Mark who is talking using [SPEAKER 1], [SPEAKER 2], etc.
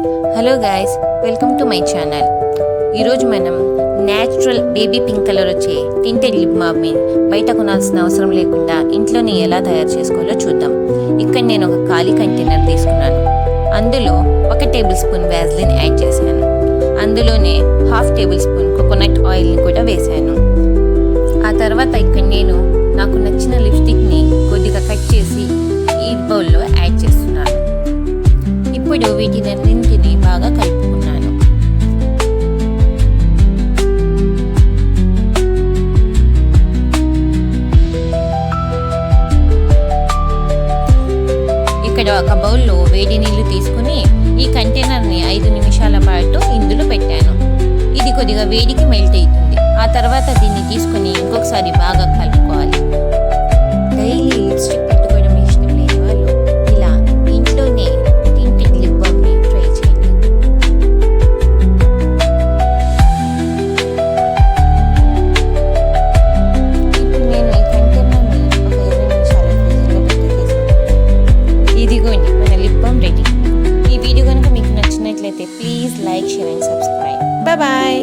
[SPEAKER 1] Hello guys, welcome to my channel. ఈరోజు మనం natural baby pink colour వచ్చే tinted lip బామ్ని బయట కొనాల్సిన అవసరం లేకుండా ఇంట్లోనే ఎలా తయారు చేసుకోవాలో చూద్దాం. ఇక్కడ నేను ఒక ఖాళీ కంటైనర్ తీసుకున్నాను. అందులో 1 టేబుల్ స్పూన్ వ్యాజ్లిన్ యాడ్ చేశాను. అందులోనే 1/2 టేబుల్ స్పూన్ కోకోనట్ ఆయిల్ని కూడా వేశాను. ఆ తర్వాత ఇక్కడ నేను నాకు నచ్చిన లిప్స్టిక్ని కొద్దిగా కట్ చేసి ఈ బౌల్లో యాడ్ చేస్తున్నాను. ఇప్పుడు వీటినన్నింటినీ బాగా కలుపుకున్నాను. ఇక్కడ ఒక బౌల్లో వేడి నీళ్లు తీసుకుని ఈ కంటైనర్ని 5 నిమిషాల పాటు ఇందులో పెట్టాను. ఇది కొద్దిగా వేడికి మెల్ట్ అవుతుంది. ఆ తర్వాత దీన్ని తీసుకుని ఇంకొకసారి బాగా కలుపుకోవాలి. డైలీ లిప్స్టిక్ పెట్టుకోవడం ఇష్టం లేని వాళ్ళు ఇలా ఇంట్లోనే టింటెడ్ లిప్ బామ్ని ట్రై చేయండి. ఇప్పుడు నేను ఈ కంటైనర్ని ఒక 20 నిమిషాలు ఫ్రీజర్లో పెట్టేసాను. ఇదిగోండి, మన లిప్ బామ్ రెడీ. ఈ వీడియో కనుక మీకు నచ్చినట్లయితే please like, share and subscribe. Bye.